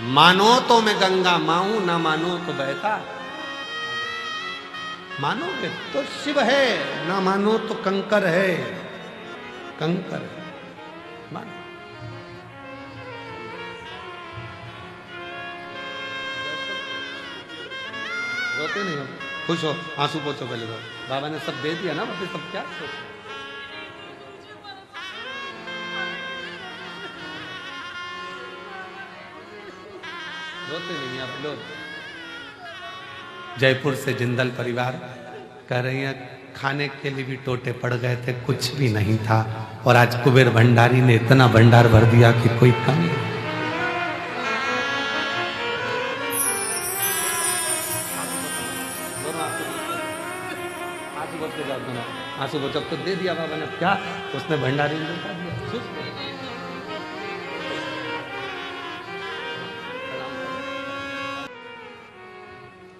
मानो तो मैं गंगा मां हूं, ना मानो तो बहता। मानोगे तो शिव है, ना मानो तो कंकर है। कंकर मानो। रोते नहीं हो, खुश हो, आंसू पोछो पहले तो। बाबा ने सब दे दिया ना, फिर सब क्या सोचो। रोते नहीं आप लोग। जयपुर से जिंदल परिवार कह रही है खाने के लिए भी टोटे पड़ गए थे, कुछ भी नहीं था, और आज कुबेर भंडारी ने इतना भंडार भर दिया कि कोई कमी नहीं। आंसू बचब तो दे दिया बाबा ने, क्या उसने भंडारी ने दिया।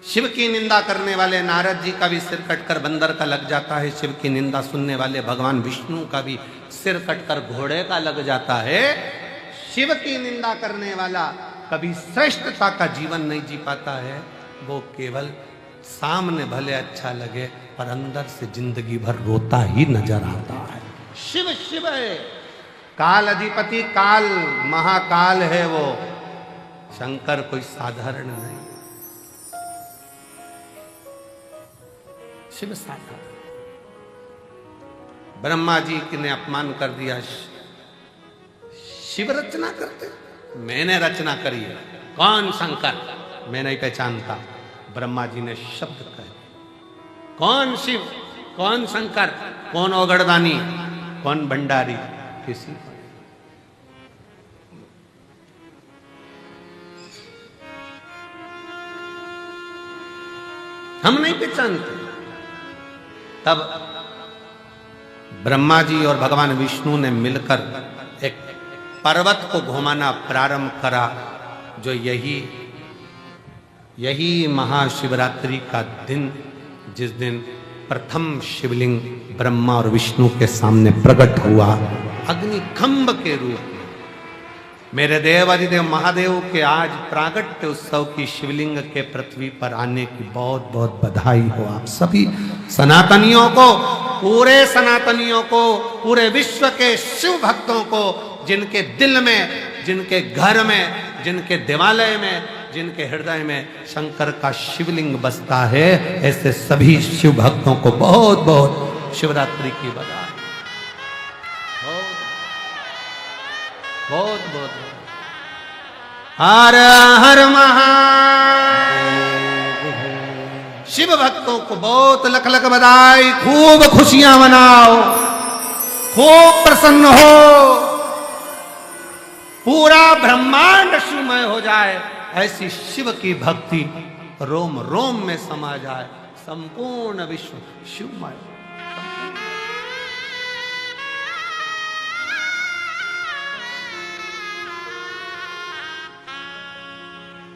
शिव की निंदा करने वाले नारद जी का भी सिर कटकर बंदर का लग जाता है। शिव की निंदा सुनने वाले भगवान विष्णु का भी सिर कटकर घोड़े का लग जाता है। शिव की निंदा करने वाला कभी श्रेष्ठता का जीवन नहीं जी पाता है। वो केवल सामने भले अच्छा लगे पर अंदर से जिंदगी भर रोता ही नजर आता है। शिव शिव है, काल अधिपति, काल महाकाल है वो। शंकर कोई साधारण नहीं, शिव साधारण। ब्रह्मा जी ने अपमान कर दिया, शिव रचना करते, मैंने रचना करी है। कौन शंकर, मैं नहीं पहचानता। ब्रह्मा जी ने शब्द कहे, कौन शिव, कौन शंकर, कौन ओगड़दानी, कौन भंडारी, किसी को। हम नहीं पहचानते। तब ब्रह्मा जी और भगवान विष्णु ने मिलकर एक पर्वत को घुमाना प्रारंभ करा, जो यही महाशिवरात्रि का दिन, जिस दिन प्रथम शिवलिंग ब्रह्मा और विष्णु के सामने प्रकट हुआ अग्निखंभ के रूप में। मेरे देव अधिदेव महादेव के आज प्रागट्य उत्सव की शिवलिंग के पृथ्वी पर आने की बहुत बहुत बधाई हो आप सभी सनातनियों को, पूरे सनातनियों को, पूरे विश्व के शिव भक्तों को, जिनके दिल में, जिनके घर में, जिनके देवालय में, जिनके हृदय में शंकर का शिवलिंग बसता है। ऐसे सभी शिव भक्तों को बहुत बहुत शिवरात्रि की बधाई। बहुत बहुत हर हर महादेव। शिव भक्तों को बहुत लख लख बधाई। खूब खुशियां मनाओ, खूब प्रसन्न हो, पूरा ब्रह्मांड शिवमय हो जाए। ऐसी शिव की भक्ति रोम रोम में समा जाए, संपूर्ण विश्व शिवमय।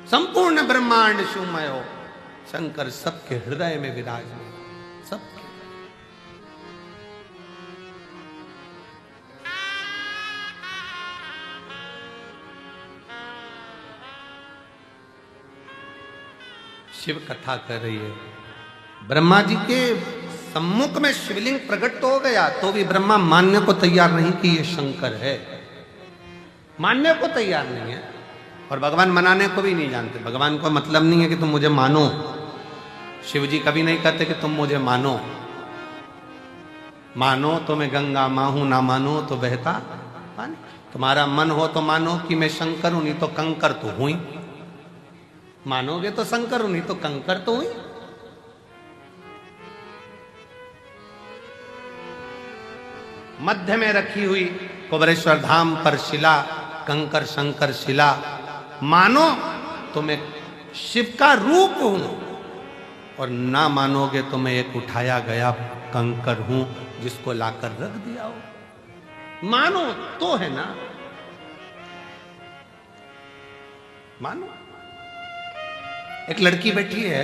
संपूर्ण ब्रह्मांड शिवमय हो, शंकर सबके हृदय में विराजमान, सबके। शिव कथा कर रही है। ब्रह्मा जी के सम्मुख में शिवलिंग प्रकट तो हो गया, तो भी ब्रह्मा मानने को तैयार नहीं कि ये शंकर है, मानने को तैयार नहीं है। और भगवान मनाने को भी नहीं जानते। भगवान को मतलब नहीं है कि तुम मुझे मानो। शिव जी कभी नहीं कहते कि तुम मुझे मानो। मानो तो मैं गंगा मां हूं, ना मानो तो बहता पानी। तुम्हारा मन हो तो मानो कि मैं शंकर हूं, नहीं तो कंकर तो हूं ही। मानोगे तो शंकर हूं, नहीं तो कंकर तो हुई। मध्य में रखी हुई कुबेरेश्वर धाम पर शिला, कंकर शंकर शिला। मानो तो मैं शिव का रूप हूं, और ना मानोगे तो मैं एक उठाया गया कंकर हूं जिसको लाकर रख दिया हो। मानो तो है ना, मानो। एक लड़की बैठी है,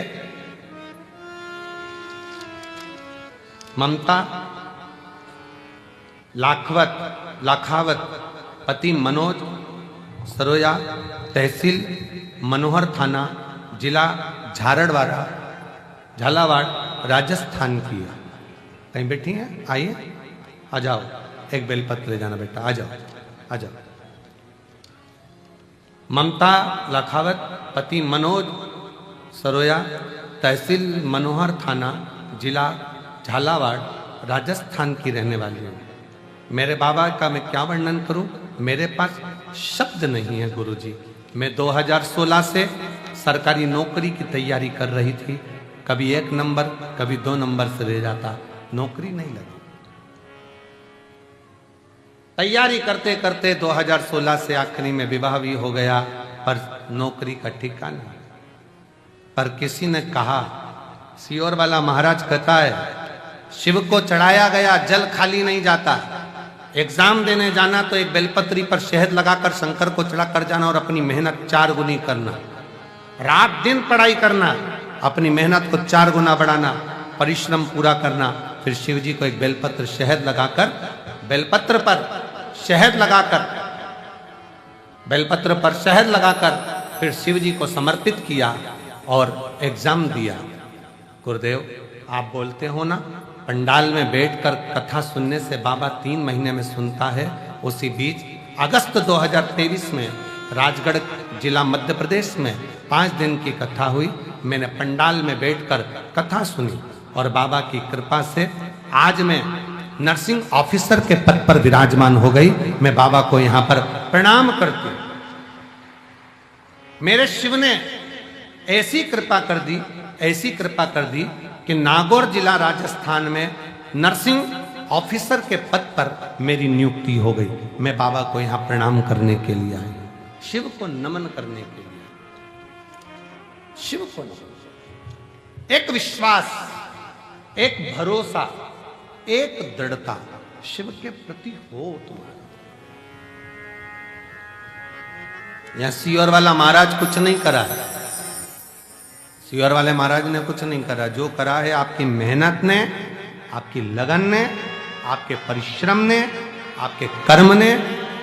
ममता लाखावत, पति मनोज, सरोया, तहसील मनोहर थाना, जिला झालावाड़, राजस्थान की है। कहीं बैठी हैं? आइए, आ जाओ, एक बेलपत्र ले जाना बेटा, आ जाओ, आ जाओ। ममता लखावत, पति मनोज, सरोया, तहसील मनोहर थाना, जिला झालावाड़, राजस्थान की रहने वाली हूँ। मेरे बाबा का मैं क्या वर्णन करूं? मेरे पास शब्द नहीं है गुरुजी। मैं 2016 से सरकारी नौकरी की तैयारी कर रही थी। कभी 1 नंबर, कभी 2 नंबर से रह जाता, नौकरी नहीं लगी। तैयारी करते करते 2016 से आखिरी में विवाह भी हो गया, पर नौकरी का ठिकाना नहीं। पर किसी ने कहा, सियोर वाला महाराज कहता है, शिव को चढ़ाया गया जल खाली नहीं जाता। एग्जाम देने जाना तो एक बेलपत्री पर शहद लगाकर शंकर को चढ़ाकर जाना और अपनी मेहनत 4 गुनी करना। रात दिन पढ़ाई करना, अपनी मेहनत को 4 गुना बढ़ाना, परिश्रम पूरा करना। फिर शिव जी को एक बेलपत्र शहद लगाकर, बेलपत्र पर शहद लगाकर, बेलपत्र पर शहद लगाकर फिर शिव जी को समर्पित किया और एग्जाम दिया। गुरुदेव, आप बोलते हो ना, पंडाल में बैठकर कथा सुनने से बाबा 3 महीने में सुनता है। उसी बीच अगस्त 2023 में राजगढ़ जिला मध्य प्रदेश में 5 दिन की कथा हुई। मैंने पंडाल में बैठकर कथा सुनी और बाबा की कृपा से आज मैं नर्सिंग ऑफिसर के पद पर विराजमान हो गई। मैं बाबा को यहां पर प्रणाम करती हूं। मेरे शिव ने ऐसी कृपा कर दी, ऐसी कृपा कर दी कि नागौर जिला राजस्थान में नर्सिंग ऑफिसर के पद पर मेरी नियुक्ति हो गई। मैं बाबा को यहां प्रणाम करने के लिए आई, शिव को नमन करने के लिए, शिव को नमन। एक विश्वास, एक भरोसा, एक दृढ़ता शिव के प्रति हो तुम्हारा। यहां सियोर वाला महाराज कुछ नहीं करा है, सियोर वाले महाराज ने कुछ नहीं करा। जो करा है आपकी मेहनत ने, आपकी लगन ने, आपके परिश्रम ने, आपके कर्म ने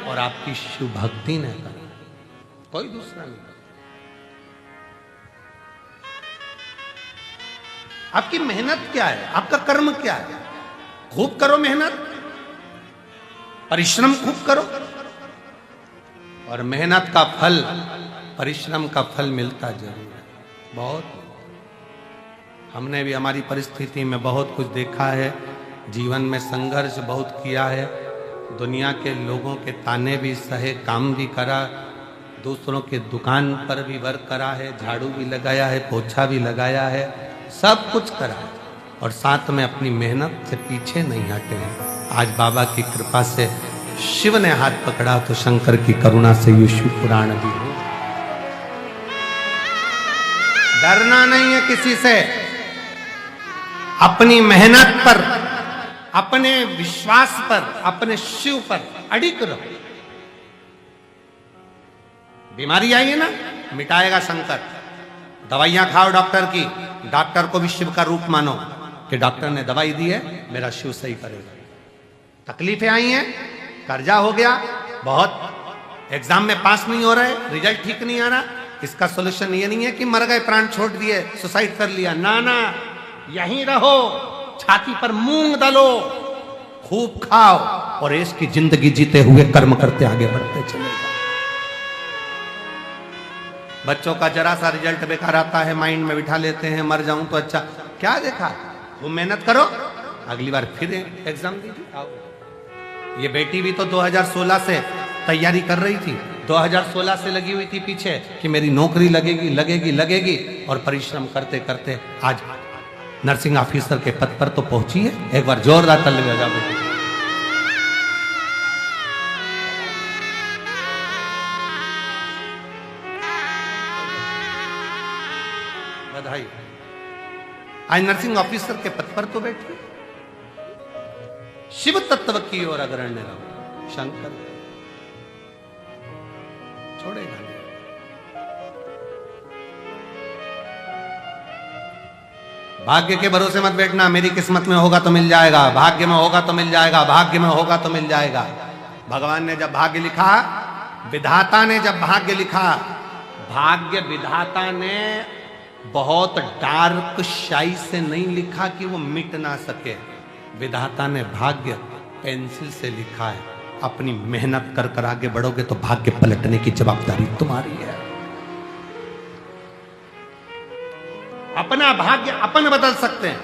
और आपकी शिव भक्ति ने करा, कोई दूसरा नहीं करा। आपकी मेहनत क्या है? आपका कर्म क्या है? खूब करो मेहनत, परिश्रम खूब करो और मेहनत का फल, परिश्रम का फल मिलता जरूर है। बहुत हमने भी हमारी परिस्थिति में बहुत कुछ देखा है, जीवन में संघर्ष बहुत किया है, दुनिया के लोगों के ताने भी सहे, काम भी करा, दूसरों के दुकान पर भी वर्क करा है, झाड़ू भी लगाया है, पोछा भी लगाया है, सब कुछ करा है और साथ में अपनी मेहनत से पीछे नहीं हटे हैं। आज बाबा की कृपा से शिव ने हाथ पकड़ा तो शंकर की करुणा से ये शिव पुराण भी हो। डरना नहीं है किसी से, अपनी मेहनत पर, अपने विश्वास पर, अपने शिव पर अडिग रहो। बीमारी आई है ना, मिटाएगा शंकर। दवाइयां खाओ डॉक्टर की, डॉक्टर को भी शिव का रूप मानो कि डॉक्टर ने दवाई दी है, मेरा शिव सही करेगा। तकलीफें आई हैं, कर्जा हो गया, बहुत एग्जाम में पास नहीं हो रहे, रिजल्ट ठीक नहीं आ रहा, इसका सोल्यूशन ये नहीं है कि मर गए, प्राण छोड़ दिए, सुसाइड कर लिया। ना ना, यहीं रहो, छाती पर मूंग डालो, खूब खाओ और इसकी जिंदगी जीते हुए कर्म करते आगे बढ़ते चले जाओ। बच्चों का जरा सा रिजल्ट बेकार आता है, माइंड में बिठा लेते हैं, मर जाऊं तो अच्छा। क्या देखा? वो मेहनत करो, अगली बार फिर एग्जाम दीजिए, आओ। ये बेटी भी तो 2016 से तैयारी कर रही थी, 2016 से लगी हुई थी पीछे कि मेरी नौकरी लगेगी लगेगी लगेगी, और परिश्रम करते करते आज नर्सिंग ऑफिसर के पद पर तो पहुंची है। एक बार जोरदार ताली बजाओ बेटी। बधाई। आज नर्सिंग ऑफिसर के पद पर तो बैठी, शिव तत्व की ओर अग्रण्य रहो। शंकर छोड़ेगा नहीं। भाग्य के भरोसे मत बैठना, मेरी किस्मत में होगा तो मिल जाएगा, भाग्य में होगा तो मिल जाएगा, भाग्य में होगा तो मिल जाएगा। भगवान ने जब भाग्य लिखा, विधाता ने जब भाग्य लिखा, भाग्य विधाता ने बहुत डार्क शाई से नहीं लिखा कि वो मिट ना सके। विधाता ने भाग्य पेंसिल से लिखा है। अपनी मेहनत कर कर आगे बढ़ोगे तो भाग्य पलटने की जवाबदारी तुम्हारी है। अपना भाग्य अपन बदल सकते हैं,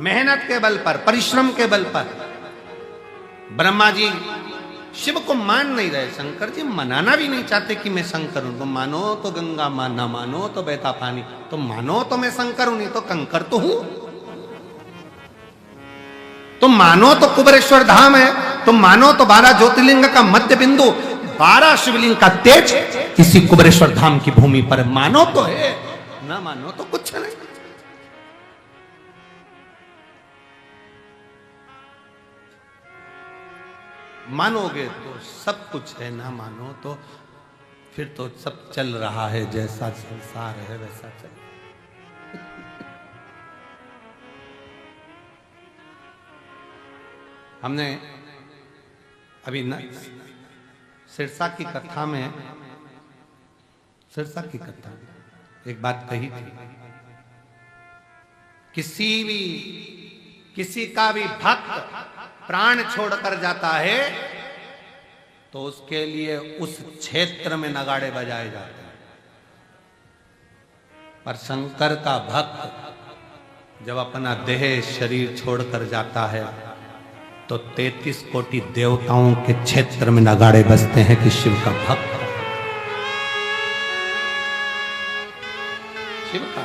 मेहनत के बल पर, परिश्रम के बल पर। ब्रह्मा जी शिव को मान नहीं रहे, शंकर जी मनाना भी नहीं चाहते कि मैं शंकर हूं। तुम मानो तो गंगा मान, ना मानो तो बहता पानी। तुम मानो तो मैं शंकर हूं, नहीं तो कंकर तो हूं। तुम मानो तो कुबेरेश्वर धाम है, तुम मानो तो 12 ज्योतिर्लिंग का मध्य बिंदु, 12 शिवलिंग का तेज इसी कुबेरेश्वर धाम की भूमि पर मानो तो है, ना मानो तो कुछ नहीं। मानोगे तो सब कुछ है, ना मानो तो फिर तो सब चल रहा है, जैसा संसार है वैसा चल। हमने अभी सिरसा की कथा में, सिरसा की कथा एक बात कही थी, किसी का भी भक्त प्राण छोड़कर जाता है तो उसके लिए उस क्षेत्र में नगाड़े बजाए जाते हैं। पर शंकर का भक्त जब अपना देह शरीर छोड़कर जाता है तो 33 कोटि देवताओं के क्षेत्र में नगाड़े बजते हैं कि शिव का भक्त, शिव का